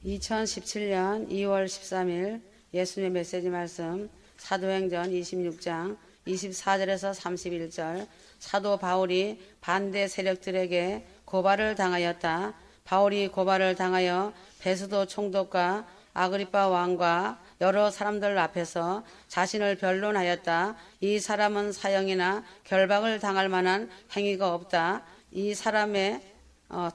2017년 2월 13일 예수님의 메시지 말씀 사도행전 26장 24절에서 31절. 사도 바울이 반대 세력들에게 고발을 당하였다. 바울이 고발을 당하여 베스도 총독과 아그리빠 왕과 여러 사람들 앞에서 자신을 변론하였다. 이 사람은 사형이나 결박을 당할 만한 행위가 없다. 이 사람의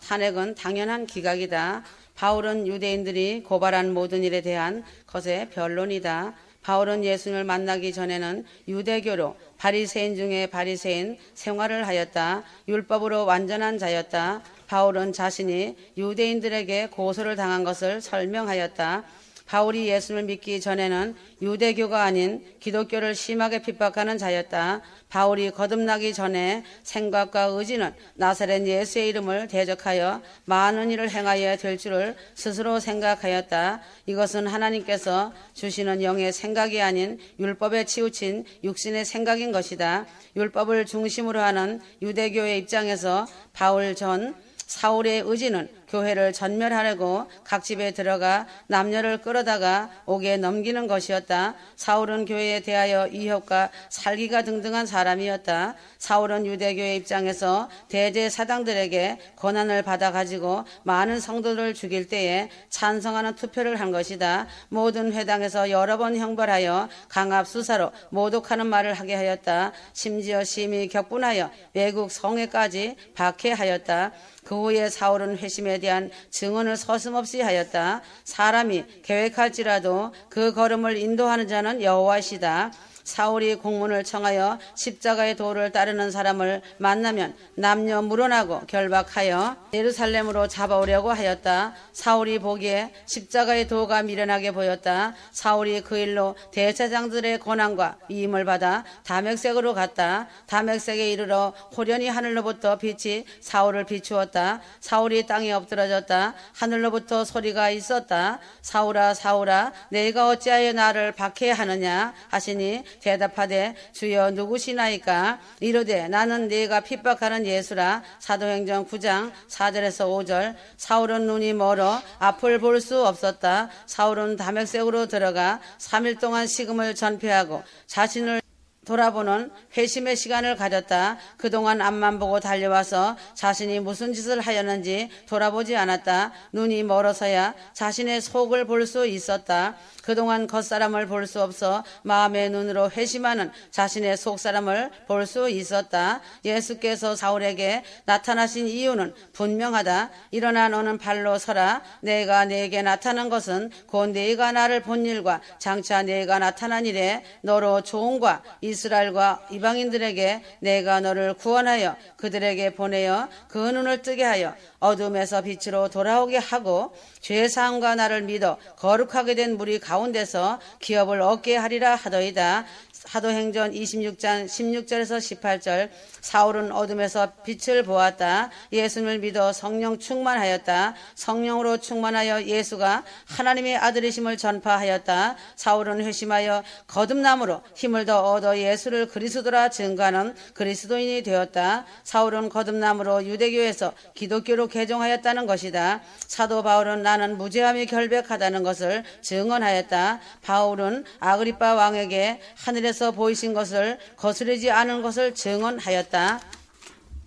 탄핵은 당연한 기각이다. 바울은 유대인들이 고발한 모든 일에 대한 것의 변론이다. 바울은 예수님을 만나기 전에는 유대교로 바리새인 중에 바리새인 생활을 하였다. 율법으로 완전한 자였다. 바울은 자신이 유대인들에게 고소를 당한 것을 설명하였다. 바울이 예수를 믿기 전에는 유대교가 아닌 기독교를 심하게 핍박하는 자였다. 바울이 거듭나기 전에 생각과 의지는 나사렛 예수의 이름을 대적하여 많은 일을 행하여야 될 줄을 스스로 생각하였다. 이것은 하나님께서 주시는 영의 생각이 아닌 율법에 치우친 육신의 생각인 것이다. 율법을 중심으로 하는 유대교의 입장에서 바울 전 사울의 의지는 교회를 전멸하려고 각 집에 들어가 남녀를 끌어다가 옥에 넘기는 것이었다. 사울은 교회에 대하여 위협과 살기가 등등한 사람이었다. 사울은 유대교의 입장에서 대제사장들에게 권한을 받아 가지고 많은 성도를 죽일 때에 찬성하는 투표를 한 것이다. 모든 회당에서 여러 번 형벌하여 강압 수사로 모독하는 말을 하게 하였다. 심지어 심히 격분하여 외국 성에까지 박해하였다. 그 후에 사울은 회심에 대한 증언을 서슴없이 하였다. 사람이 계획할지라도 그 걸음을 인도하는 자는 여호와시다. 사울이 공문을 청하여 십자가의 도를 따르는 사람을 만나면 남녀 물어나고 결박하여 예루살렘으로 잡아오려고 하였다. 사울이 보기에 십자가의 도가 미련하게 보였다. 사울이 그 일로 대제사장들의 권한과 위임을 받아 다맥색으로 갔다. 다맥색에 이르러 호련히 하늘로부터 빛이 사울을 비추었다. 사울이 땅에 엎드러졌다. 하늘로부터 소리가 있었다. 사울아 사울아 내가 어찌하여 나를 박해하느냐 하시니 대답하되 주여 누구시나이까? 이르되 나는 네가 핍박하는 예수라. 사도행전 9장 4절에서 5절. 사울은 눈이 멀어 앞을 볼 수 없었다. 사울은 다맥색으로 들어가 3일 동안 식음을 전폐하고 자신을 돌아보는 회심의 시간을 가졌다. 그동안 앞만 보고 달려와서 자신이 무슨 짓을 하였는지 돌아보지 않았다. 눈이 멀어서야 자신의 속을 볼 수 있었다. 그동안 겉사람을 볼 수 없어 마음의 눈으로 회심하는 자신의 속사람을 볼 수 있었다. 예수께서 사울에게 나타나신 이유는 분명하다. 일어나 너는 발로 서라. 내가 네게 나타난 것은 곧 네가 나를 본 일과 장차 네가 나타난 일에 너로 조언과 이스라엘과 이방인들에게 내가 너를 구원하여 그들에게 보내어 그 눈을 뜨게 하여 어둠에서 빛으로 돌아오게 하고 죄사함과 나를 믿어 거룩하게 된 무리 가운데서 기업을 얻게 하리라 하더이다. 사도행전 26장 16절에서 18절. 사울은 어둠에서 빛을 보았다. 예수님을 믿어 성령 충만하였다. 성령으로 충만하여 예수가 하나님의 아들이심을 전파하였다. 사울은 회심하여 거듭남으로 힘을 더 얻어 예수를 그리스도라 증거하는 그리스도인이 되었다. 사울은 거듭남으로 유대교에서 기독교로 개종하였다는 것이다. 사도 바울은 나는 무죄함이 결백하다는 것을 증언하였다. 바울은 아그리빠 왕에게 하늘에서 보이신 것을 거스르지 않은 것을 증언하였다.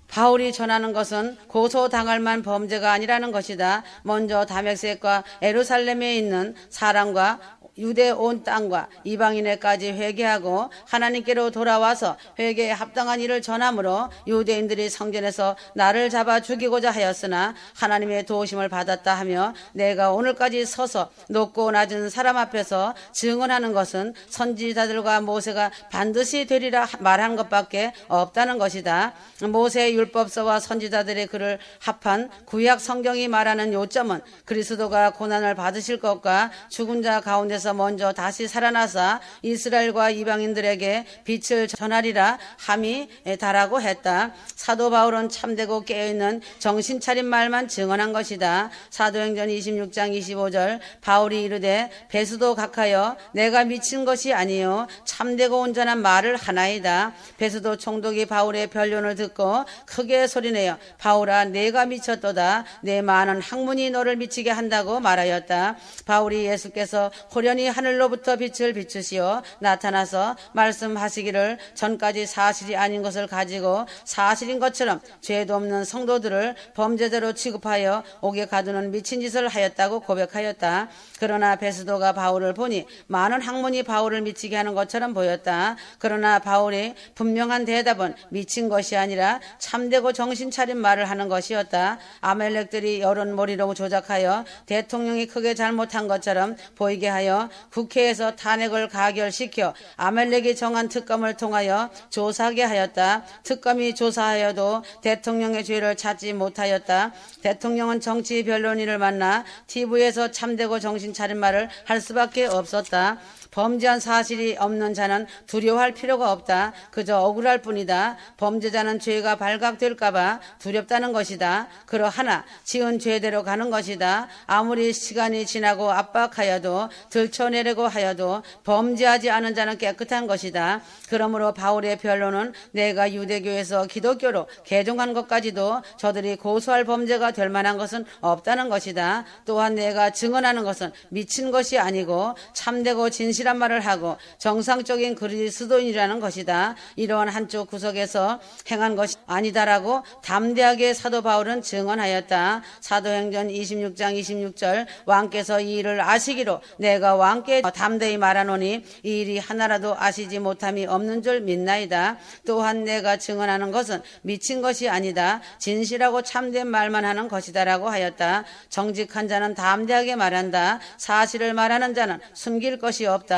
바울이 전하는 것은 고소당할 만 범죄가 아니라는 것이다. 먼저 다맥색과 예루살렘에 있는 사람과 유대 온 땅과 이방인에까지 회개하고 하나님께로 돌아와서 회개에 합당한 일을 전함으로 유대인들이 성전에서 나를 잡아 죽이고자 하였으나 하나님의 도우심을 받았다 하며 내가 오늘까지 서서 높고 낮은 사람 앞에서 증언하는 것은 선지자들과 모세가 반드시 되리라 말한 것밖에 없다는 것이다. 모세의 율법서와 선지자들의 글을 합한 구약 성경이 말하는 요점은 그리스도가 고난을 받으실 것과 죽은 자 가운데서 먼저 다시 살아나사 이스라엘과 이방인들에게 빛을 전하리라 함이 다라고 했다. 사도 바울은 참되고 깨어있는 정신 차린 말만 증언한 것이다. 사도행전 26장 25절. 바울이 이르되 베스도 각하여 내가 미친 것이 아니요 참되고 온전한 말을 하나이다. 베스도 총독이 바울의 변론을 듣고 크게 소리내어 바울아 내가 미쳤도다. 내 많은 학문이 너를 미치게 한다고 말하였다. 바울이 예수께서 호련히 하늘로부터 빛을 비추시어 나타나서 말씀하시기를 전까지 사실이 아닌 것을 가지고 사실인 것처럼 죄도 없는 성도들을 범죄자로 취급하여 옥에 가두는 미친 짓을 하였다고 고백하였다. 그러나 베스도가 바울을 보니 많은 학문이 바울을 미치게 하는 것처럼 보였다. 그러나 바울의 분명한 대답은 미친 것이 아니라 참되고 정신 차린 말을 하는 것이었다. 아멜렉들이 여론몰이로 조작하여 대통령이 크게 잘못한 것처럼 보이게 하여 국회에서 탄핵을 가결시켜 아멜렉이 정한 특검을 통하여 조사하게 하였다. 특검이 조사하여도 대통령의 죄를 찾지 못하였다. 대통령은 정치 변론인을 만나 TV에서 참되고 정신 차린 말을 할 수밖에 없었다. 범죄한 사실이 없는 자는 두려워할 필요가 없다. 그저 억울할 뿐이다. 범죄자는 죄가 발각될까봐 두렵다는 것이다. 그러하나 지은 죄대로 가는 것이다. 아무리 시간이 지나고 압박하여도 들춰내려고 하여도 범죄하지 않은 자는 깨끗한 것이다. 그러므로 바울의 변론은 내가 유대교에서 기독교로 개종한 것까지도 저들이 고소할 범죄가 될 만한 것은 없다는 것이다. 또한 내가 증언하는 것은 미친 것이 아니고 참되고 진실한 말을 하고 정상적인 그리스도인이라는 것이다. 이러한 한쪽 구석에서 행한 것이 아니다라고 담대하게 사도 바울은 증언하였다. 사도행전 26장 26절 왕께서 이 일을 아시기로 내가 왕께 담대히 말하노니 이 일이 하나라도 아시지 못함이 없는 줄 믿나이다. 또한 내가 증언하는 것은 미친 것이 아니다. 진실하고 참된 말만 하는 것이다라고 하였다. 정직한 자는 담대하게 말한다. 사실을 말하는 자는 숨길 것이 없다.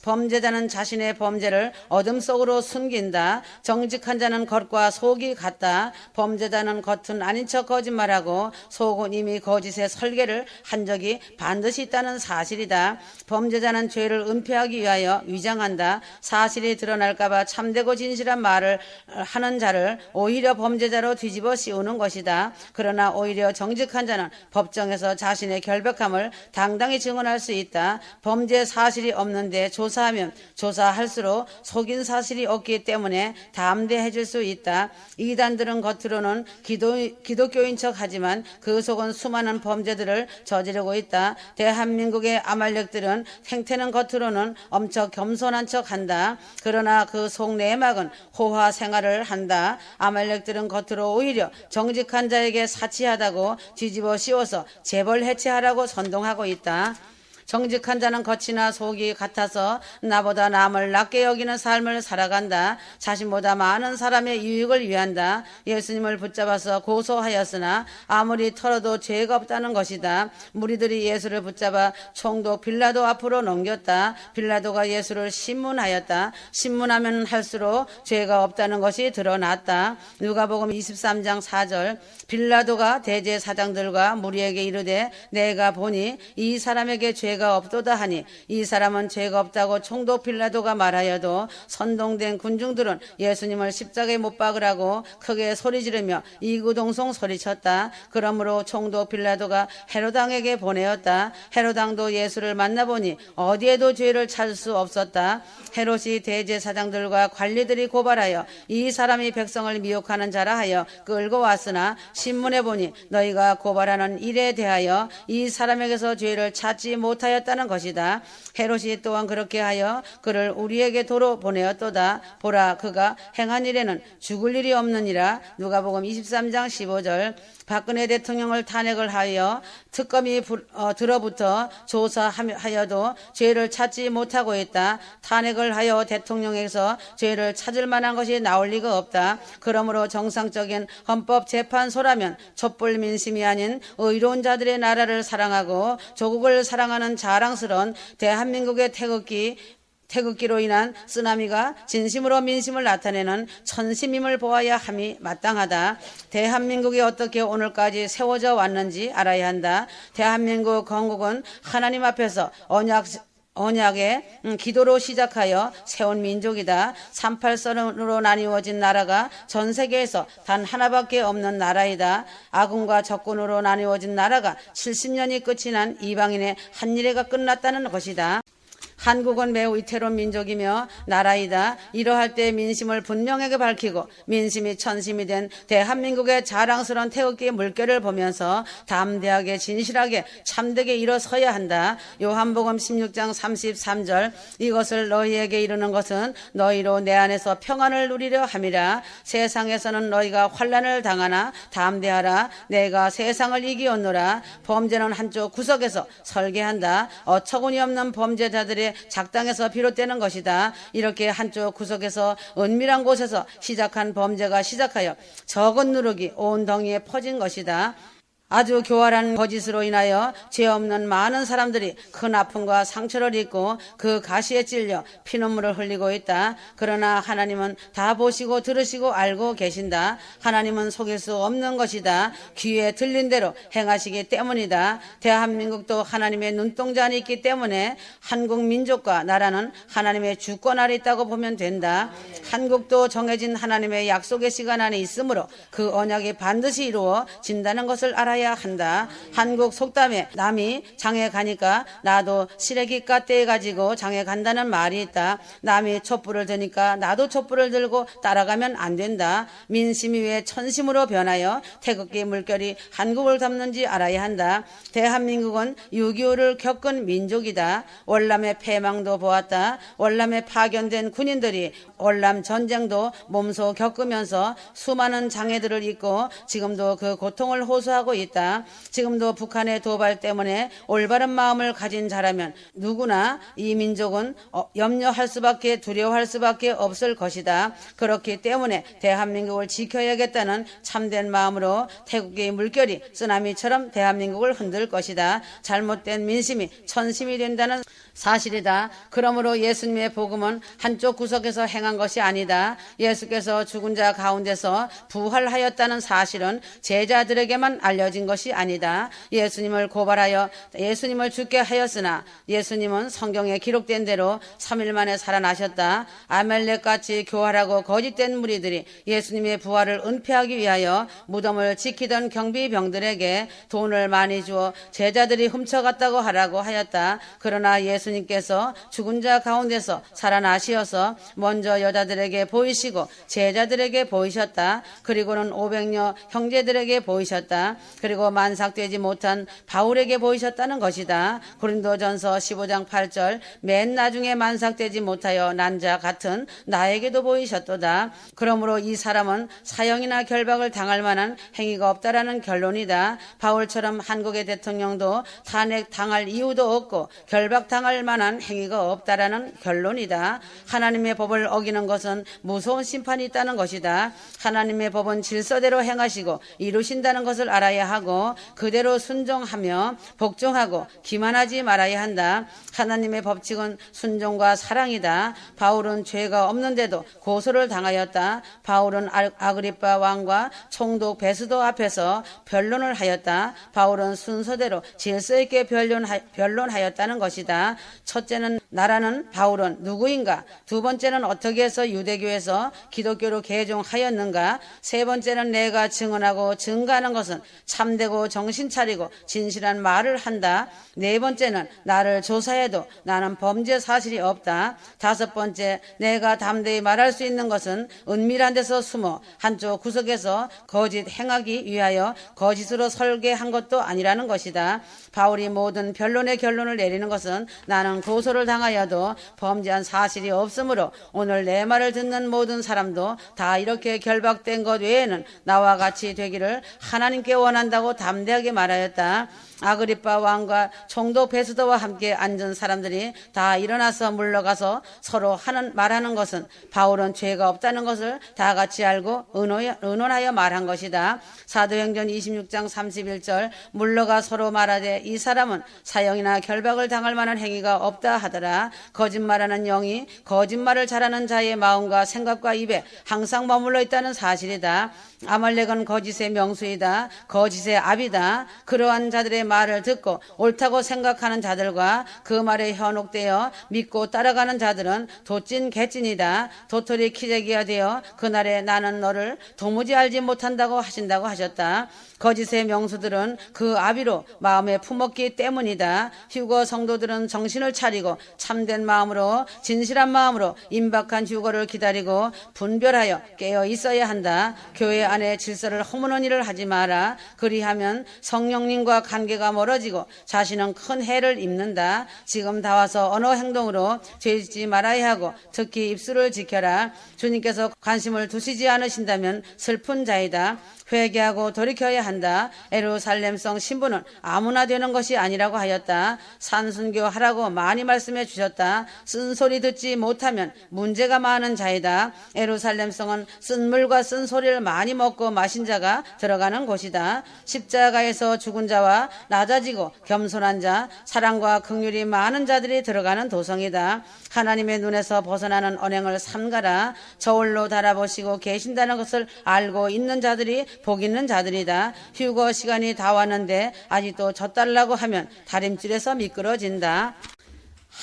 범죄자는 자신의 범죄를 어둠 속으로 숨긴다. 정직한 자는 겉과 속이 같다. 범죄자는 겉은 아닌 척 거짓말하고 속은 이미 거짓의 설계를 한 적이 반드시 있다는 사실이다. 범죄자는 죄를 은폐하기 위하여 위장한다. 사실이 드러날까봐 참되고 진실한 말을 하는 자를 오히려 범죄자로 뒤집어 씌우는 것이다. 그러나 오히려 정직한 자는 법정에서 자신의 결백함을 당당히 증언할 수 있다. 범죄 사실이 없는데 조사하면 조사할수록 속인 사실이 없기 때문에 담대해질 수 있다. 이단들은 겉으로는 기독교인 척 하지만 그 속은 수많은 범죄들을 저지르고 있다. 대한민국의 아말렉들은 행태는 겉으로는 엄청 겸손한 척 한다. 그러나 그 속 내막은 호화 생활을 한다. 아말렉들은 겉으로 오히려 정직한 자에게 사치하다고 뒤집어 씌워서 재벌 해체하라고 선동하고 있다. 정직한 자는 겉이나 속이 같아서 나보다 남을 낮게 여기는 삶을 살아간다. 자신보다 많은 사람의 유익을 위한다. 예수님을 붙잡아서 고소하였으나 아무리 털어도 죄가 없다는 것이다. 무리들이 예수를 붙잡아 총독 빌라도 앞으로 넘겼다. 빌라도가 예수를 신문하였다. 신문하면 할수록 죄가 없다는 것이 드러났다. 누가복음 23장 4절 빌라도가 대제사장들과 무리에게 이르되 내가 보니 이 사람에게 죄가 없도다 하니 이 사람은 죄가 없다고 총독 빌라도가 말하여도 선동된 군중들은 예수님을 십자가에 못 박으라고 크게 소리 지르며 이구동성 소리쳤다. 그러므로 총독 빌라도가 헤롯 왕에게 보내었다. 헤롯 왕도 예수를 만나보니 어디에도 죄를 찾을 수 없었다. 헤롯이 대제사장들과 관리들이 고발하여 이 사람이 백성을 미혹하는 자라 하여 끌고 왔으나 신문에 보니 너희가 고발하는 일에 대하여 이 사람에게서 죄를 찾지 못하였다는 것이다. 헤롯이 또한 그렇게 하여 그를 우리에게 도로 보내었도다. 보라, 그가 행한 일에는 죽을 일이 없느니라. 누가복음 23장 15절. 박근혜 대통령을 탄핵을 하여 특검이 들어부터 조사하여도 죄를 찾지 못하고 있다. 탄핵을 하여 대통령에게서 죄를 찾을 만한 것이 나올 리가 없다. 그러므로 정상적인 헌법재판소라면 촛불 민심이 아닌 의로운 자들의 나라를 사랑하고 조국을 사랑하는 자랑스러운 대한민국의 태극기로 인한 쓰나미가 진심으로 민심을 나타내는 천심임을 보아야 함이 마땅하다. 대한민국이 어떻게 오늘까지 세워져 왔는지 알아야 한다. 대한민국 건국은 하나님 앞에서 언약의 기도로 시작하여 세운 민족이다. 38선으로 나뉘어진 나라가 전 세계에서 단 하나밖에 없는 나라이다. 아군과 적군으로 나뉘어진 나라가 70년이 끝이 난 이방인의 한일회가 끝났다는 것이다. 한국은 매우 위태로운 민족이며 나라이다. 이러할 때 민심을 분명하게 밝히고 민심이 천심이 된 대한민국의 자랑스러운 태극기의 물결을 보면서 담대하게 진실하게 참되게 일어서야 한다. 요한복음 16장 33절 이것을 너희에게 이르는 것은 너희로 내 안에서 평안을 누리려 함이라. 세상에서는 너희가 환난을 당하나 담대하라. 내가 세상을 이기었노라. 범죄는 한쪽 구석에서 설계한다. 어처구니 없는 범죄자들의 작당에서 비롯되는 것이다. 이렇게 한쪽 구석에서 은밀한 곳에서 시작한 범죄가 시작하여 적은 누룩이 온 덩이에 퍼진 것이다. 아주 교활한 거짓으로 인하여 죄 없는 많은 사람들이 큰 아픔과 상처를 입고 그 가시에 찔려 피눈물을 흘리고 있다. 그러나 하나님은 다 보시고 들으시고 알고 계신다. 하나님은 속일 수 없는 것이다. 귀에 들린 대로 행하시기 때문이다. 대한민국도 하나님의 눈동자 안에 있기 때문에 한국 민족과 나라는 하나님의 주권 아래 있다고 보면 된다. 한국도 정해진 하나님의 약속의 시간 안에 있으므로 그 언약이 반드시 이루어진다는 것을 알아야 한다. 한국 속담에 남이 장에 가니까 나도 시래기가 떼가지고 장에 간다는 말이 있다. 남이 촛불을 드니까 나도 촛불을 들고 따라가면 안 된다. 민심이 왜 천심으로 변하여 태극기 물결이 한국을 덮는지 알아야 한다. 대한민국은 6.25를 겪은 민족이다. 월남의 패망도 보았다. 월남에 파견된 군인들이 월남 전쟁도 몸소 겪으면서 수많은 장애들을 입고 지금도 그 고통을 호소하고 있다. 지금도 북한의 도발 때문에 올바른 마음을 가진 자라면 누구나 이 민족은 염려할 수밖에 두려워할 수밖에 없을 것이다. 그렇기 때문에 대한민국을 지켜야겠다는 참된 마음으로 태국의 물결이 쓰나미처럼 대한민국을 흔들 것이다. 잘못된 민심이 천심이 된다는 사실이다. 그러므로 예수님의 복음은 한쪽 구석에서 행한 것이 아니다. 예수께서 죽은 자 가운데서 부활하였다는 사실은 제자들에게만 알려진 것이 아니다. 예수님을 고발하여 예수님을 죽게 하였으나 예수님은 성경에 기록된 대로 3일 만에 살아나셨다. 아멜렉같이 교활하고 거짓된 무리들이 예수님의 부활을 은폐하기 위하여 무덤을 지키던 경비병들에게 돈을 많이 주어 제자들이 훔쳐갔다고 하라고 하였다. 그러나 예수님께서 죽은 자 가운데서 살아나시어서 먼저 여자들에게 보이시고 제자들에게 보이셨다. 그리고는 500여 형제들에게 보이셨다. 그리고 만삭되지 못한 바울에게 보이셨다는 것이다. 고린도전서 15장 8절 맨 나중에 만삭되지 못하여 난 자 같은 나에게도 보이셨도다. 그러므로 이 사람은 사형이나 결박을 당할 만한 행위가 없다라는 결론이다. 바울처럼 한국의 대통령도 탄핵 당할 이유도 없고 결박 당할 만한 행위가 없다라는 결론이다. 하나님의 법을 어기는 것은 무서운 심판이 있다는 것이다. 하나님의 법은 질서대로 행하시고 이루신다는 것을 알아야 하고 그대로 순종하며 복종하고 기만하지 말아야 한다. 하나님의 법칙은 순종과 사랑이다. 바울은 죄가 없는데도 고소를 당하였다. 바울은 아그리빠 왕과 총독 베스도 앞에서 변론을 하였다. 바울은 순서대로 질서 있게 변론하였다는 것이다. 첫째는 나라는 바울은 누구인가? 두 번째는 어떻게 해서 유대교에서 기독교로 개종하였는가? 세 번째는 내가 증언하고 증거하는 것은 참되고 정신 차리고 진실한 말을 한다. 네 번째는 나를 조사해도 나는 범죄 사실이 없다. 다섯 번째, 내가 담대히 말할 수 있는 것은 은밀한 데서 숨어 한쪽 구석에서 거짓 행하기 위하여 거짓으로 설계한 것도 아니라는 것이다. 바울이 모든 변론의 결론을 내리는 것은 나는 고소를 당하여도 범죄한 사실이 없으므로 오늘 내 말을 듣는 모든 사람도 다 이렇게 결박된 것 외에는 나와 같이 되기를 하나님께 원한다고 담대하게 말하였다. 아그리빠 왕과 총독 베스도와 함께 앉은 사람들이 다 일어나서 물러가서 서로 말하는 것은 바울은 죄가 없다는 것을 다 같이 알고 의논하여 말한 것이다. 사도행전 26장 31절 물러가 서로 말하되 이 사람은 사형이나 결박을 당할 만한 행위가 없다 하더라. 거짓말하는 영이 거짓말을 잘하는 자의 마음과 생각과 입에 항상 머물러 있다는 사실이다. 아말렉은 거짓의 명수이다. 거짓의 거짓의 압이다. 그러한 자들의 말을 듣고 옳다고 생각하는 자들과 그 말에 현혹되어 믿고 따라가는 자들은 도찐 개찐이다. 도토리 키재기가 되어 그날에 나는 너를 도무지 알지 못한다고 하신다고 하셨다. 거짓의 명수들은 그 아비로 마음에 품었기 때문이다. 휴거 성도들은 정신을 차리고 참된 마음으로 진실한 마음으로 임박한 휴거를 기다리고 분별하여 깨어 있어야 한다. 교회 안에 질서를 허무는 일을 하지 마라. 그리하면 성령님과 관계가 멀어지고 자신은 큰 해를 입는다. 지금 다 와서 언어 행동으로 죄짓지 말아야 하고 특히 입술을 지켜라. 주님께서 관심을 두시지 않으신다면 슬픈 자이다. 회개하고 돌이켜야 한다. 예루살렘성 신부는 아무나 되는 것이 아니라고 하였다. 산순교 하라고 많이 말씀해 주셨다. 쓴소리 듣지 못하면 문제가 많은 자이다. 예루살렘성은 쓴 물과 쓴 소리를 많이 먹고 마신 자가 들어가는 곳이다. 십자가에서 죽은 자와 낮아지고 겸손한 자, 사랑과 긍휼이 많은 자들이 들어가는 도성이다. 하나님의 눈에서 벗어나는 언행을 삼가라. 저울로 달아보시고 계신다는 것을 알고 있는 자들이 복 있는 자들이다. 휴거 시간이 다 왔는데 아직도 젖달라고 하면 다림질에서 미끄러진다.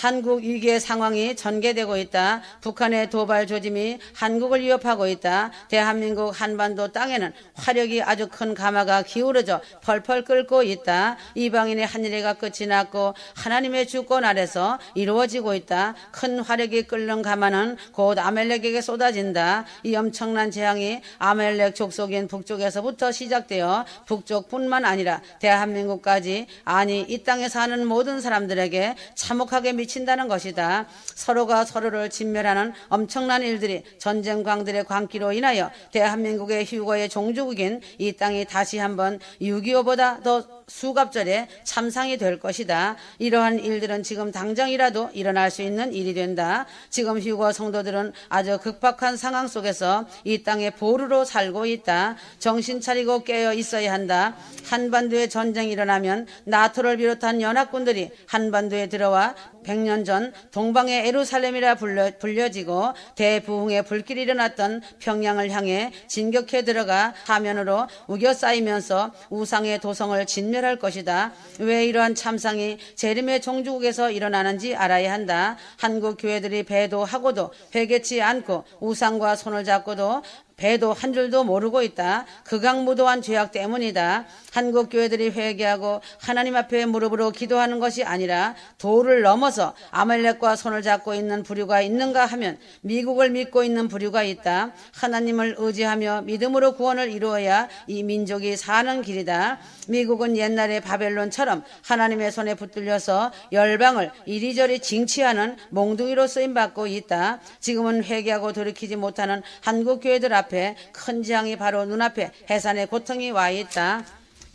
한국 위기의 상황이 전개되고 있다. 북한의 도발 조짐이 한국을 위협하고 있다. 대한민국 한반도 땅에는 화력이 아주 큰 가마가 기울어져 펄펄 끓고 있다. 이방인의 한일회가 끝이 났고 하나님의 주권 아래서 이루어지고 있다. 큰 화력이 끓는 가마는 곧 아멜렉에게 쏟아진다. 이 엄청난 재앙이 아멜렉 족속인 북쪽에서부터 시작되어 북쪽뿐만 아니라 대한민국까지, 아니 이 땅에 사는 모든 사람들에게 참혹하게 미친다는 것이다. 서로가 서로를 진멸하는 엄청난 일들이 전쟁광들의 광기로 인하여 대한민국의 휴거의 종주국인 이 땅이 다시 한번 6.25보다 더 수갑절에 참상이 될 것이다. 이러한 일들은 지금 당장이라도 일어날 수 있는 일이 된다. 지금 휴거 성도들은 아주 급박한 상황 속에서 이 땅의 보루로 살고 있다. 정신 차리고 깨어 있어야 한다. 한반도에 전쟁이 일어나면 나토를 비롯한 연합군들이 한반도에 들어와 100년 전 동방의 예루살렘이라 불려지고 대부흥의 불길이 일어났던 평양을 향해 진격해 들어가 사면으로 우겨싸이면서 우상의 도성을 진멸할 것이다. 왜 이러한 참상이 재림의 종주국에서 일어나는지 알아야 한다. 한국 교회들이 배도하고도 회개치 않고 우상과 손을 잡고도 배도 한 줄도 모르고 있다. 극악무도한 죄악 때문이다. 한국 교회들이 회개하고 하나님 앞에 무릎으로 기도하는 것이 아니라 도를 넘어서 아말렉과 손을 잡고 있는 부류가 있는가 하면 미국을 믿고 있는 부류가 있다. 하나님을 의지하며 믿음으로 구원을 이루어야 이 민족이 사는 길이다. 미국은 옛날의 바벨론처럼 하나님의 손에 붙들려서 열방을 이리저리 징치하는 몽둥이로 쓰임받고 있다. 지금은 회개하고 돌이키지 못하는 한국 교회들 앞에 큰 재앙이 바로 눈앞에 해산의 고통이 와 있다.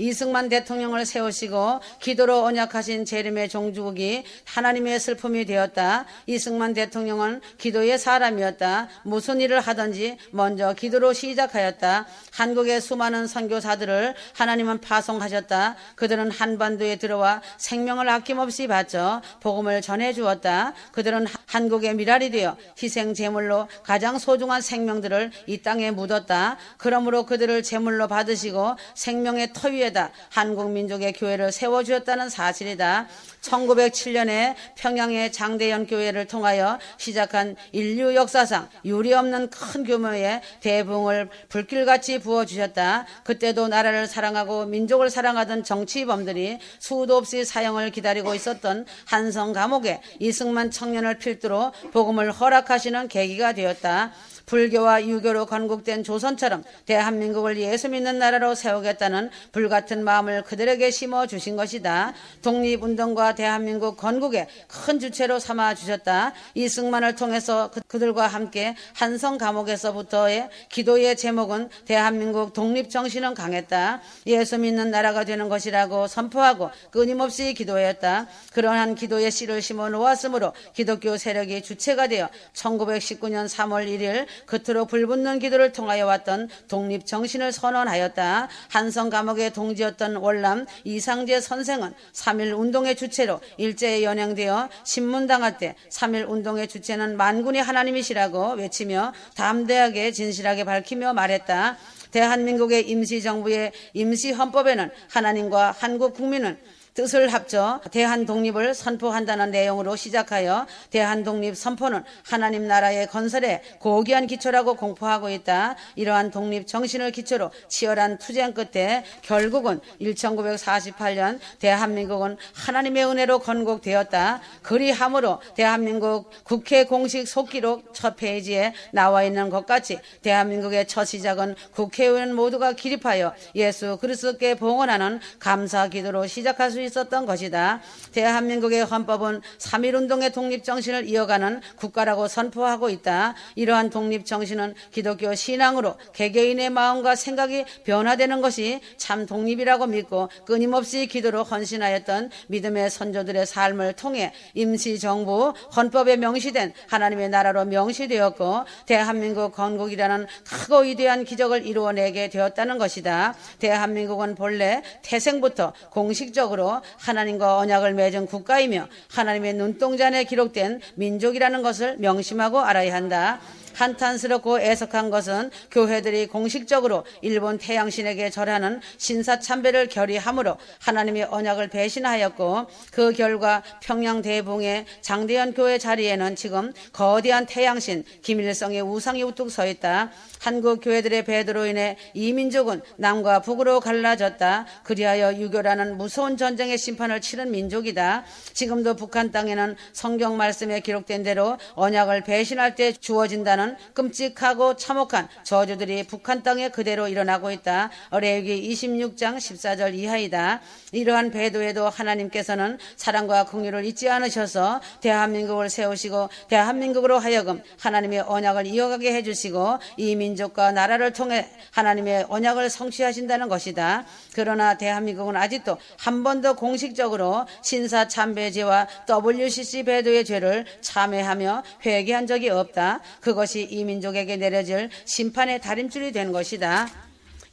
이승만 대통령을 세우시고 기도로 언약하신 재림의 종주국이 하나님의 슬픔이 되었다. 이승만 대통령은 기도의 사람이었다. 무슨 일을 하든지 먼저 기도로 시작하였다. 한국의 수많은 선교사들을 하나님은 파송하셨다. 그들은 한반도에 들어와 생명을 아낌없이 바쳐 복음을 전해주었다. 그들은 한국의 미랄이 되어 희생 제물로 가장 소중한 생명들을 이 땅에 묻었다. 그러므로 그들을 제물로 받으시고 생명의 터 위에 한국 민족의 교회를 세워주었다는 사실이다. 1907년에 평양의 장대현 교회를 통하여 시작한 인류 역사상 유례없는 큰 규모의 대붕을 불길같이 부어주셨다. 그때도 나라를 사랑하고 민족을 사랑하던 정치범들이 수도 없이 사형을 기다리고 있었던 한성 감옥에 이승만 청년을 필두로 복음을 허락하시는 계기가 되었다. 불교와 유교로 건국된 조선처럼 대한민국을 예수 믿는 나라로 세우겠다는 불같은 마음을 그들에게 심어주신 것이다. 독립운동과 대한민국 건국의 큰 주체로 삼아주셨다. 이승만을 통해서 그들과 함께 한성 감옥에서부터의 기도의 제목은 대한민국 독립정신은 강했다. 예수 믿는 나라가 되는 것이라고 선포하고 끊임없이 기도했다. 그러한 기도의 씨를 심어 놓았으므로 기독교 세력이 주체가 되어 1919년 3월 1일 겉으로 불붙는 기도를 통하여 왔던 독립정신을 선언하였다. 한성 감옥의 동지였던 월남 이상재 선생은 3.1 운동의 주체로 일제에 연행되어 신문당할 때 3.1 운동의 주체는 만군의 하나님이시라고 외치며 담대하게 진실하게 밝히며 말했다. 대한민국의 임시정부의 임시헌법에는 하나님과 한국 국민은 뜻을 합쳐 대한독립을 선포한다는 내용으로 시작하여 대한독립 선포는 하나님 나라의 건설에 고귀한 기초라고 공포하고 있다. 이러한 독립 정신을 기초로 치열한 투쟁 끝에 결국은 1948년 대한민국은 하나님의 은혜로 건국되었다. 그리함으로 대한민국 국회 공식 속기록 첫 페이지에 나와 있는 것 같이 대한민국의 첫 시작은 국회의원 모두가 기립하여 예수 그리스도께 봉헌하는 감사 기도로 시작할 수 있었던 것이다. 대한민국의 헌법은 3.1운동의 독립정신을 이어가는 국가라고 선포하고 있다. 이러한 독립정신은 기독교 신앙으로 개개인의 마음과 생각이 변화되는 것이 참 독립이라고 믿고 끊임없이 기도로 헌신하였던 믿음의 선조들의 삶을 통해 임시정부 헌법에 명시된 하나님의 나라로 명시되었고 대한민국 건국이라는 크고 위대한 기적을 이루어내게 되었다는 것이다. 대한민국은 본래 태생부터 공식적으로 하나님과 언약을 맺은 국가이며 하나님의 눈동자 안에 기록된 민족이라는 것을 명심하고 알아야 한다. 한탄스럽고 애석한 것은 교회들이 공식적으로 일본 태양신에게 절하는 신사참배를 결의함으로 하나님의 언약을 배신하였고 그 결과 평양 대붕의 장대현 교회 자리에는 지금 거대한 태양신 김일성의 우상이 우뚝 서 있다. 한국 교회들의 배도로 인해 이 민족은 남과 북으로 갈라졌다. 그리하여 유교라는 무서운 전쟁의 심판을 치른 민족이다. 지금도 북한 땅에는 성경 말씀에 기록된 대로 언약을 배신할 때 주어진다는 끔찍하고 참혹한 저주들이 북한 땅에 그대로 일어나고 있다. 레위기 26장 14절 이하이다. 이러한 배도에도 하나님께서는 사랑과 긍휼을 잊지 않으셔서 대한민국을 세우시고 대한민국으로 하여금 하나님의 언약을 이어가게 해주시고 이 민족과 나라를 통해 하나님의 언약을 성취하신다는 것이다. 그러나 대한민국은 아직도 한 번도 공식적으로 신사참배죄와 WCC 배도의 죄를 참회하며 회개한 적이 없다. 그것이 이 민족에게 내려질 심판의 다림줄이 된 것이다.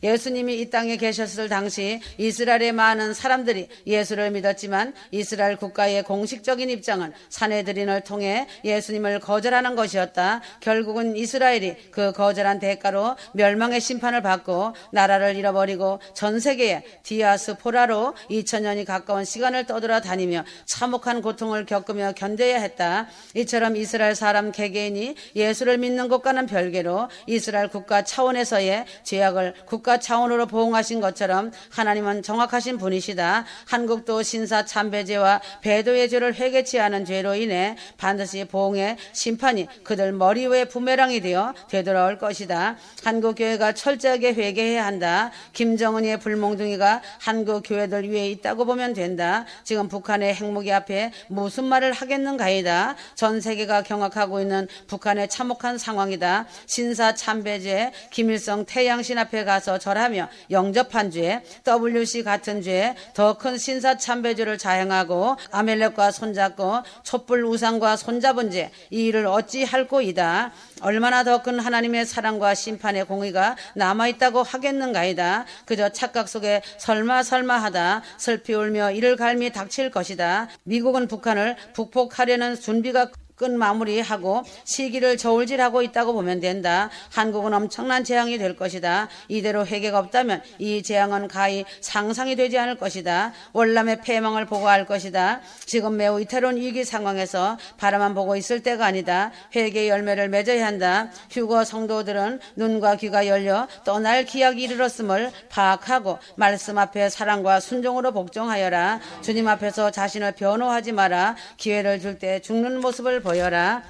예수님이 이 땅에 계셨을 당시 이스라엘의 많은 사람들이 예수를 믿었지만 이스라엘 국가의 공식적인 입장은 산헤드린을 통해 예수님을 거절하는 것이었다. 결국은 이스라엘이 그 거절한 대가로 멸망의 심판을 받고 나라를 잃어버리고 전 세계에 디아스포라로 2000년이 가까운 시간을 떠돌아다니며 참혹한 고통을 겪으며 견뎌야 했다. 이처럼 이스라엘 사람 개개인이 예수를 믿는 것과는 별개로 이스라엘 국가 차원에서의 죄악을 국가 차원으로 보응하신 것처럼 하나님은 정확하신 분이시다. 한국도 신사참배죄와 배도의 죄를 회개치 않은 죄로 인해 반드시 보응의 심판이 그들 머리 위에 부메랑이 되어 되돌아올 것이다. 한국교회가 철저하게 회개해야 한다. 김정은의 불몽둥이가 한국교회들 위에 있다고 보면 된다. 지금 북한의 핵무기 앞에 무슨 말을 하겠는가이다. 전 세계가 경악하고 있는 북한의 참혹한 상황이다. 신사참배죄, 김일성 태양신 앞에 가서 절하며 영접한 죄, WC 같은 죄, 더 큰 신사참배죄를 자행하고 아멜렉과 손잡고 촛불 우상과 손잡은 죄, 이 일을 어찌 할꼬이다. 얼마나 더 큰 하나님의 사랑과 심판의 공의가 남아있다고 하겠는가이다. 그저 착각 속에 설마하다 슬피 울며 이를 갈미 닥칠 것이다. 미국은 북한을 북폭하려는 준비가 끝 마무리하고 시기를 저울질하고 있다고 보면 된다. 한국은 엄청난 재앙이 될 것이다. 이대로 회개가 없다면 이 재앙은 가히 상상이 되지 않을 것이다. 월남의 패망을 보고할 것이다. 지금 매우 이태로운 위기 상황에서 바라만 보고 있을 때가 아니다. 회개의 열매를 맺어야 한다. 휴거 성도들은 눈과 귀가 열려 떠날 기약이 이르렀음을 파악하고 말씀 앞에 사랑과 순종으로 복종하여라. 주님 앞에서 자신을 변호하지 마라. 기회를 줄 때 죽는 모습을 보여라.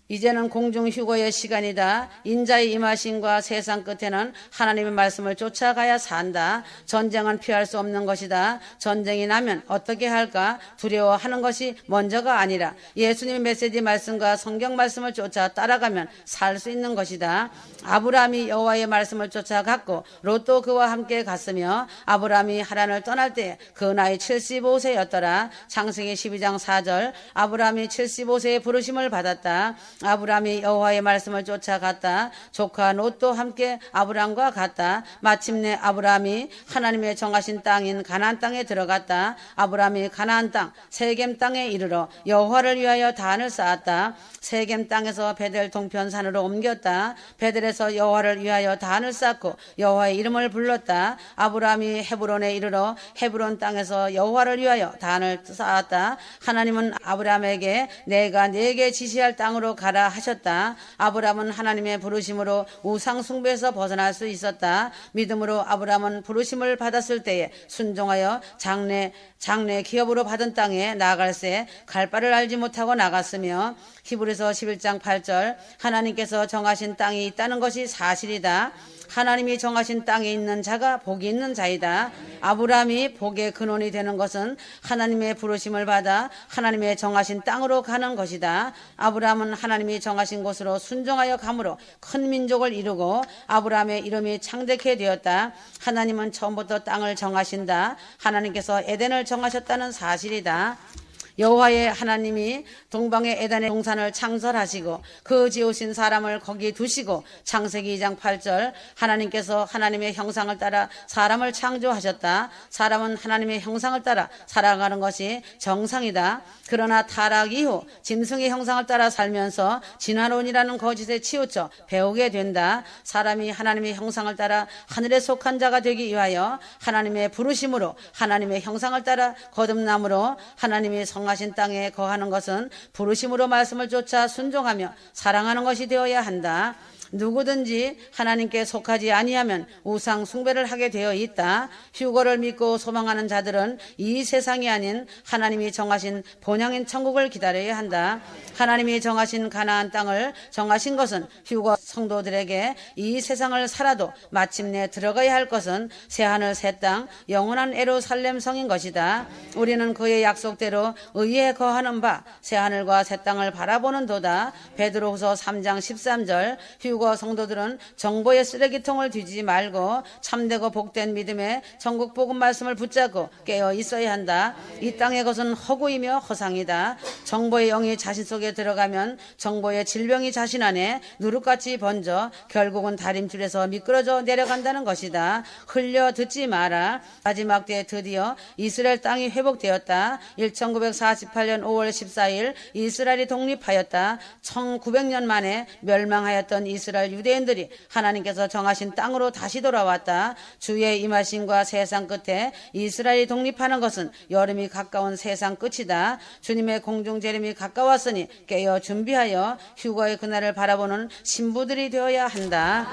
이제는 공중휴거의 시간이다. 인자의 임하심과 세상 끝에는 하나님의 말씀을 쫓아가야 산다. 전쟁은 피할 수 없는 것이다. 전쟁이 나면 어떻게 할까 두려워하는 것이 먼저가 아니라 예수님의 메시지 말씀과 성경 말씀을 쫓아 따라가면 살 수 있는 것이다. 아브라함이 여호와의 말씀을 쫓아갔고 롯도 그와 함께 갔으며 아브라함이 하란을 떠날 때 그 나이 75세였더라. 창세기 12장 4절. 아브라함이 75세의 부르심을 받았다. 아브라함이 여호와의 말씀을 쫓아갔다. 조카 롯도 함께 아브라함과 갔다. 마침내 아브라함이 하나님의 정하신 땅인 가나안 땅에 들어갔다. 아브라함이 가나안 땅 세겜 땅에 이르러 여호와를 위하여 단을 쌓았다. 세겜 땅에서 베델 동편 산으로 옮겼다. 베델에서 여호와를 위하여 단을 쌓고 여호와의 이름을 불렀다. 아브라함이 헤브론에 이르러 헤브론 땅에서 여호와를 위하여 단을 쌓았다. 하나님은 아브라함에게 내가 네게 지시할 땅으로 가라 하셨다. 아브라함은 하나님의 부르심으로 우상 숭배에서 벗어날 수 있었다. 믿음으로 아브라함은 부르심을 받았을 때에 순종하여 장래 기업으로 받은 땅에 나아갈새 갈 바를 알지 못하고 나갔으며 히브리서 11장 8절 하나님께서 정하신 땅이 있다는 것이 사실이다. 하나님이 정하신 땅에 있는 자가 복이 있는 자이다. 아브라함이 복의 근원이 되는 것은 하나님의 부르심을 받아 하나님의 정하신 땅으로 가는 것이다. 아브라함은 하나님이 정하신 곳으로 순종하여 감으로 큰 민족을 이루고 아브라함의 이름이 창대케 되었다. 하나님은 처음부터 땅을 정하신다. 하나님께서 에덴을 정하셨다는 사실이다. 여호와의 하나님이 동방의 에덴의 동산을 창설하시고 그 지으신 사람을 거기 두시고 창세기 2장 8절 하나님께서 하나님의 형상을 따라 사람을 창조하셨다. 사람은 하나님의 형상을 따라 살아가는 것이 정상이다. 그러나 타락 이후 짐승의 형상을 따라 살면서 진화론이라는 거짓에 치우쳐 배우게 된다. 사람이 하나님의 형상을 따라 하늘에 속한 자가 되기 위하여 하나님의 부르심으로 하나님의 형상을 따라 거듭남으로 하나님이 정하신 땅에 거하는 것은 부르심으로 말씀을 쫓아 순종하며 사랑하는 것이 되어야 한다. 누구든지 하나님께 속하지 아니하면 우상 숭배를 하게 되어 있다. 휴거를 믿고 소망하는 자들은 이 세상이 아닌 하나님이 정하신 본향인 천국을 기다려야 한다. 하나님이 정하신 가나안 땅을 정하신 것은 휴거 성도들에게 이 세상을 살아도 마침내 들어가야 할 것은 새하늘 새 땅 영원한 예루살렘 성인 것이다. 우리는 그의 약속대로 의에 거하는 바 새하늘과 새 땅을 바라보는 도다. 베드로후서 3장 13절 휴거 성도들은 정보의 쓰레기통을 뒤지지 말고 참되고 복된 믿음의 전국 복음 말씀을 붙잡고 깨어 있어야 한다. 이 땅의 것은 허구이며 허상이다. 정보의 영이 자신 속에 들어가면 정보의 질병이 자신 안에 누룩같이 번져 결국은 다림줄에서 미끄러져 내려간다는 것이다. 흘려 듣지 마라. 마지막 때에 드디어 이스라엘 땅이 회복되었다. 1948년 5월 14일 이스라엘이 독립하였다. 1900년 만에 멸망하였던 이스라엘 유대인들이 하나님께서 정하신 땅으로 다시 돌아왔다. 주의 임하심과 세상 끝에 이스라엘이 독립하는 것은 여름이 가까운 세상 끝이다. 주님의 공중 재림이 가까웠으니 깨어 준비하여 휴거의 그날을 바라보는 신부들이 되어야 한다.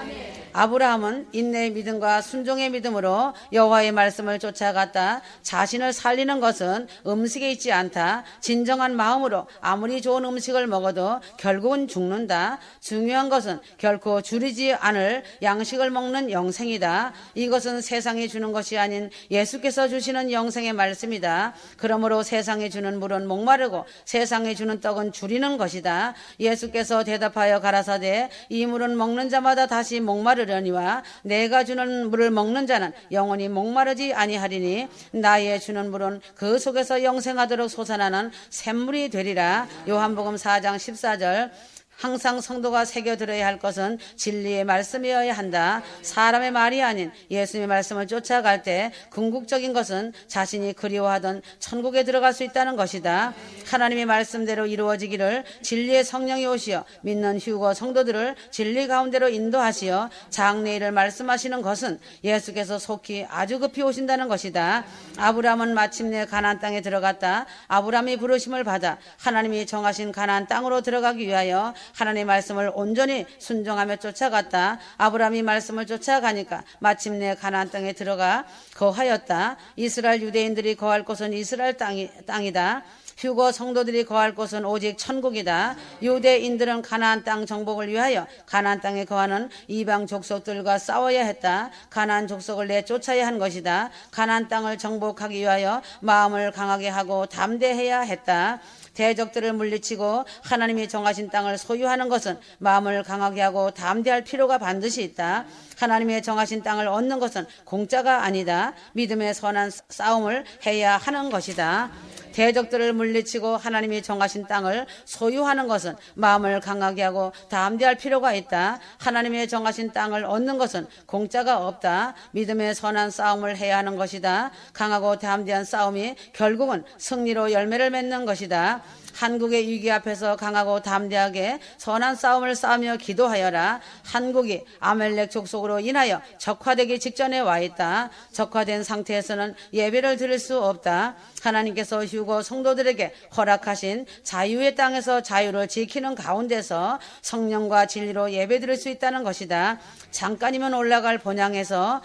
아브라함은 인내의 믿음과 순종의 믿음으로 여호와의 말씀을 쫓아갔다. 자신을 살리는 것은 음식에 있지 않다. 진정한 마음으로 아무리 좋은 음식을 먹어도 결국은 죽는다. 중요한 것은 결코 줄이지 않을 양식을 먹는 영생이다. 이것은 세상이 주는 것이 아닌 예수께서 주시는 영생의 말씀이다. 그러므로 세상이 주는 물은 목마르고 세상이 주는 떡은 줄이는 것이다. 예수께서 대답하여 가라사대 이 물은 먹는 자마다 다시 목마르려니와 내가 주는 물을 먹는 자는 영원히 목마르지 아니하리니 나의 주는 물은 그 속에서 영생하도록 솟아나는 샘물이 되리라. 요한복음 4장 14절 항상 성도가 새겨들어야 할 것은 진리의 말씀이어야 한다. 사람의 말이 아닌 예수님의 말씀을 쫓아갈 때 궁극적인 것은 자신이 그리워하던 천국에 들어갈 수 있다는 것이다. 하나님의 말씀대로 이루어지기를 진리의 성령이 오시어 믿는 휴거 성도들을 진리 가운데로 인도하시어 장래일을 말씀하시는 것은 예수께서 속히 아주 급히 오신다는 것이다. 아브라함은 마침내 가나안 땅에 들어갔다. 아브라함이 부르심을 받아 하나님이 정하신 가나안 땅으로 들어가기 위하여 하나님의 말씀을 온전히 순종하며 쫓아갔다. 아브라함이 말씀을 쫓아가니까 마침내 가나안 땅에 들어가 거하였다. 이스라엘 유대인들이 거할 곳은 이스라엘 땅이다. 휴거 성도들이 거할 곳은 오직 천국이다. 유대인들은 가나안 땅 정복을 위하여 가나안 땅에 거하는 이방 족속들과 싸워야 했다. 가나안 족속을 내쫓아야 한 것이다. 가나안 땅을 정복하기 위하여 마음을 강하게 하고 담대해야 했다. 대적들을 물리치고 하나님이 정하신 땅을 소유하는 것은 마음을 강하게 하고 담대할 필요가 반드시 있다. 하나님의 정하신 땅을 얻는 것은 공짜가 아니다. 믿음의 선한 싸움을 해야 하는 것이다. 대적들을 물리치고 하나님이 정하신 땅을 소유하는 것은 마음을 강하게 하고 담대할 필요가 있다. 하나님의 정하신 땅을 얻는 것은 공짜가 없다. 믿음의 선한 싸움을 해야 하는 것이다. 강하고 담대한 싸움이 결국은 승리로 열매를 맺는 것이다. 한국의 위기 앞에서 강하고 담대하게 선한 싸움을 싸우며 기도하여라. 한국이 아멜렉 족속으로 인하여 적화되기 직전에 와 있다. 적화된 상태에서는 예배를 드릴 수 없다. 하나님께서 휴거 성도들에게 허락하신 자유의 땅에서 자유를 지키는 가운데서 성령과 진리로 예배 드릴 수 있다는 것이다. 잠깐이면 올라갈 본향에서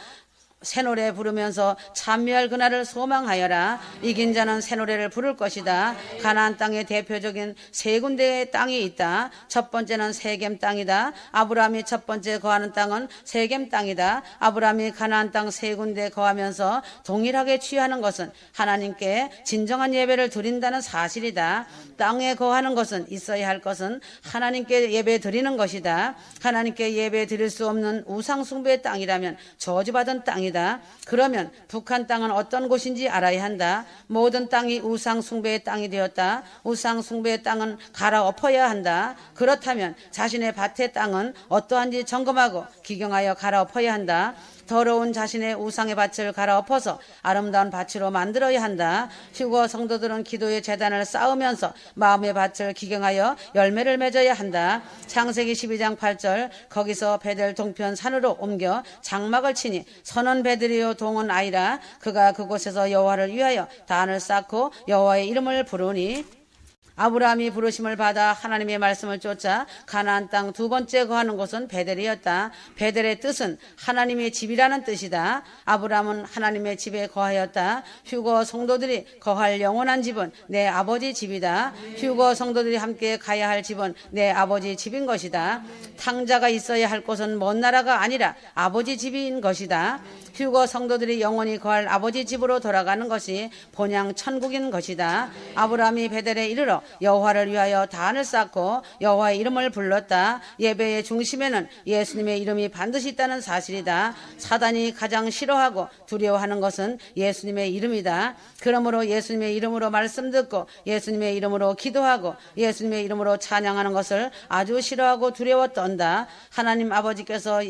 새 노래 부르면서 찬미할 그날을 소망하여라. 이긴 자는 새 노래를 부를 것이다. 가나안 땅의 대표적인 세 군데의 땅이 있다. 첫 번째는 세겜 땅이다. 아브라함이 첫 번째 거하는 땅은 세겜 땅이다. 아브라함이 가나안 땅 세 군데 거하면서 동일하게 취하는 것은 하나님께 진정한 예배를 드린다는 사실이다. 땅에 거하는 것은 있어야 할 것은 하나님께 예배 드리는 것이다. 하나님께 예배 드릴 수 없는 우상 숭배의 땅이라면 저주받은 땅이다. 그러면 북한 땅은 어떤 곳인지 알아야 한다. 모든 땅이 우상 숭배의 땅이 되었다. 우상 숭배의 땅은 갈아엎어야 한다. 그렇다면 자신의 밭의 땅은 어떠한지 점검하고 기경하여 갈아엎어야 한다. 더러운 자신의 우상의 밭을 갈아엎어서 아름다운 밭으로 만들어야 한다. 휴거 성도들은 기도의 제단을 쌓으면서 마음의 밭을 기경하여 열매를 맺어야 한다. 창세기 12장 8절 거기서 베델 동편 산으로 옮겨 장막을 치니 선원 베들이요 동은 아이라. 그가 그곳에서 여호와를 위하여 단을 쌓고 여호와의 이름을 부르니 아브라함이 부르심을 받아 하나님의 말씀을 쫓아 가나안 땅 두 번째 거하는 곳은 베델이었다. 베델의 뜻은 하나님의 집이라는 뜻이다. 아브라함은 하나님의 집에 거하였다. 휴거 성도들이 거할 영원한 집은 내 아버지 집이다. 휴거 성도들이 함께 가야 할 집은 내 아버지 집인 것이다. 탕자가 있어야 할 곳은 먼 나라가 아니라 아버지 집인 것이다. 휴거 성도들이 영원히 거할 아버지 집으로 돌아가는 것이 본향 천국인 것이다. 아브라함이 베델에 이르러 여호와를 위하여 단을 쌓고 여호와의 이름을 불렀다. 예배의 중심에는 예수님의 이름이 반드시 있다는 사실이다. 사단이 가장 싫어하고 두려워하는 것은 예수님의 이름이다. 그러므로 예수님의 이름으로 말씀 듣고 예수님의 이름으로 기도하고 예수님의 이름으로 찬양하는 것을 아주 싫어하고 두려워 떤다. 하나님 아버지께서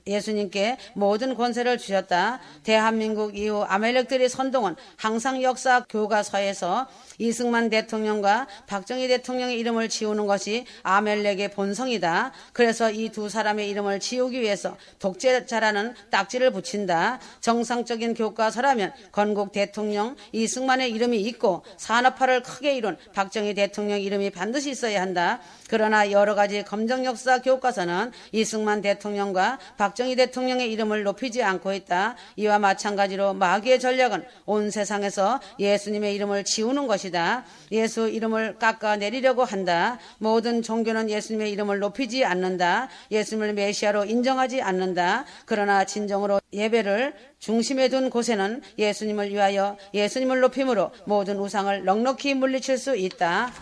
예수님께 모든 권세를 주셨다. 대한민국 이후 아멜렉들의 선동은 항상 역사 교과서에서 이승만 대통령과 박정희 대통령의 이름을 지우는 것이 아멜렉의 본성이다. 그래서 이 두 사람의 이름을 지우기 위해서 독재자라는 딱지를 붙인다. 정상적인 교과서라면 건국 대통령 이승만의 이름이 있고 산업화를 크게 이룬 박정희 대통령 이름이 반드시 있어야 한다. 그러나 여러 가지 검정 역사 교과서는 이승만 대통령과 박정희 대통령의 이름을 높이지 않고 있다. 이와 마찬가지로 마귀의 전략은 온 세상에서 예수님의 이름을 지우는 것이다. 예수 이름을 깎아내리려고 한다. 모든 종교는 예수님의 이름을 높이지 않는다. 예수님을 메시아로 인정하지 않는다. 그러나 진정으로 예배를 중심에 둔 곳에는 예수님을 위하여 예수님을 높임으로 모든 우상을 넉넉히 물리칠 수 있다.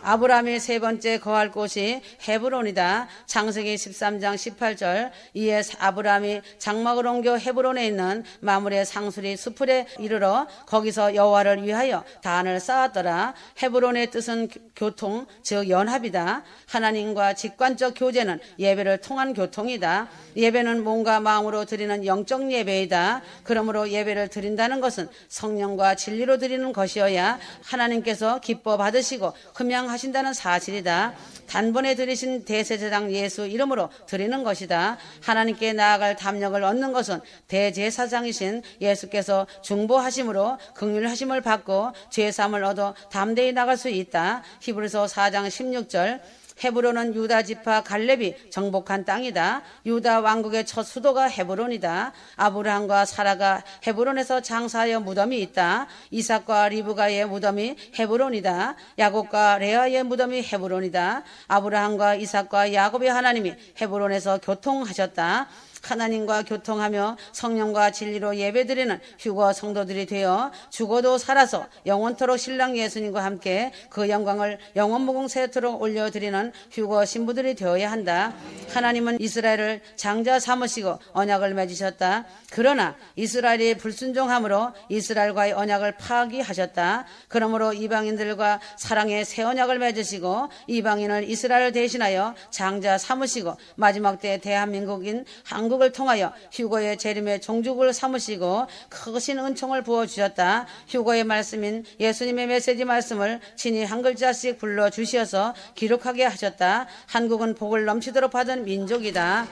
아브라함의 세 번째 거할 곳이 헤브론이다. 창세기 13장 18절 이에 아브라함이 장막을 옮겨 헤브론에 있는 마므레 상수리 수풀에 이르러 거기서 여호와를 위하여 단을 쌓았더라. 헤브론의 뜻은 교통, 즉 연합이다. 하나님과 직관적 교제는 예배를 통한 교통이다. 예배는 몸과 마음으로 드리는 영적 예배이다. 그러므로 예배를 드린다는 것은 성령과 진리로 드리는 것이어야 하나님께서 기뻐 받으시고 흠양하신다는 사실이다. 단번에 드리신 대제사장 예수 이름으로 드리는 것이다. 하나님께 나아갈 담력을 얻는 것은 대제사장이신 예수께서 중보하심으로 긍휼하심을 받고 죄사함을 얻어 담대히 나갈 수 있다. 히브리서 4장 16절 헤브론은 유다 지파 갈렙이 정복한 땅이다. 유다 왕국의 첫 수도가 헤브론이다. 아브라함과 사라가 헤브론에서 장사하여 무덤이 있다. 이삭과 리브가의 무덤이 헤브론이다. 야곱과 레아의 무덤이 헤브론이다. 아브라함과 이삭과 야곱의 하나님이 헤브론에서 교통하셨다. 하나님과 교통하며 성령과 진리로 예배드리는 휴거 성도들이 되어 죽어도 살아서 영원토록 신랑 예수님과 함께 그 영광을 영원무궁세토록 올려드리는 휴거 신부들이 되어야 한다. 하나님은 이스라엘을 장자 삼으시고 언약을 맺으셨다. 그러나 이스라엘이 불순종함으로 이스라엘과의 언약을 파기하셨다. 그러므로 이방인들과 사랑의 새 언약을 맺으시고 이방인을 이스라엘을 대신하여 장자 삼으시고 마지막 때 대한민국인 한국을 통하여 휴거의 재림의 종족을 삼으시고 크신 은총을 부어주셨다. 휴거의 말씀인 예수님의 메시지 말씀을 친히 한 글자씩 불러주시어서 기록하게 하셨다. 한국은 복을 넘치도록 받은 민족이다.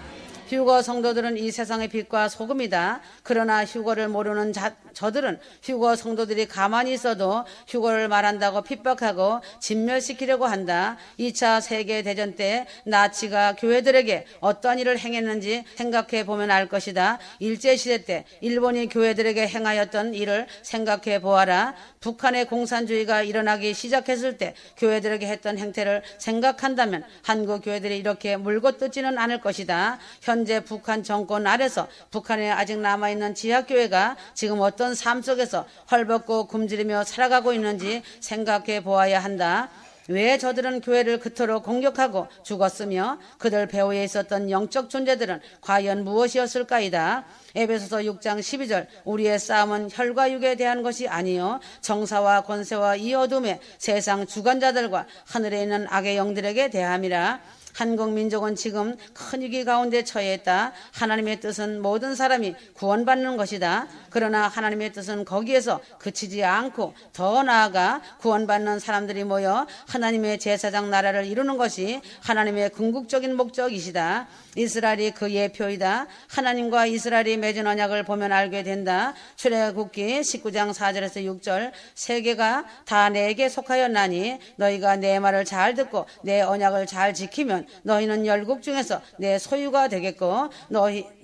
휴거 성도들은 이 세상의 빛과 소금이다. 그러나 휴거를 모르는 저들은 휴거 성도들이 가만히 있어도 휴거를 말한다고 핍박하고 진멸시키려고 한다. 2차 세계대전 때 나치가 교회들에게 어떠한 일을 행했는지 생각해 보면 알 것이다. 일제시대 때 일본이 교회들에게 행하였던 일을 생각해 보아라. 북한의 공산주의가 일어나기 시작했을 때 교회들에게 했던 행태를 생각한다면 한국 교회들이 이렇게 물고 뜯지는 않을 것이다. 현재 북한 정권 아래서 북한에 아직 남아있는 지하교회가 지금 어떤 삶 속에서 헐벗고 굶주리며 살아가고 있는지 생각해 보아야 한다. 왜 저들은 교회를 그토록 공격하고 죽었으며 그들 배후에 있었던 영적 존재들은 과연 무엇이었을까이다. 에베소서 6장 12절 우리의 싸움은 혈과 육에 대한 것이 아니요 정사와 권세와 이 어둠의 세상 주관자들과 하늘에 있는 악의 영들에게 대함이라. 한국 민족은 지금 큰 위기 가운데 처해 있다. 하나님의 뜻은 모든 사람이 구원받는 것이다. 그러나 하나님의 뜻은 거기에서 그치지 않고 더 나아가 구원받는 사람들이 모여 하나님의 제사장 나라를 이루는 것이 하나님의 궁극적인 목적이시다. 이스라엘이 그 예표이다. 하나님과 이스라엘이 맺은 언약을 보면 알게 된다. 출애굽기 19장 4절에서 6절 세계가 다 내게 속하였나니 너희가 내 말을 잘 듣고 내 언약을 잘 지키면 너희는 열국 중에서 내 소유가 되겠고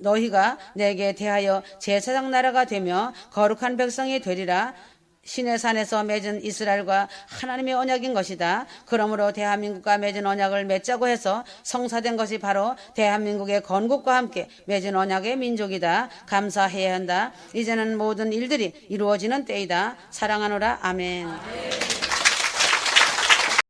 너희가 내게 대하여 제사장 나라가 되며 거룩한 백성이 되리라. 시내산에서 맺은 이스라엘과 하나님의 언약인 것이다. 그러므로 대한민국과 맺은 언약을 맺자고 해서 성사된 것이 바로 대한민국의 건국과 함께 맺은 언약의 민족이다. 감사해야 한다. 이제는 모든 일들이 이루어지는 때이다. 사랑하노라. 아멘.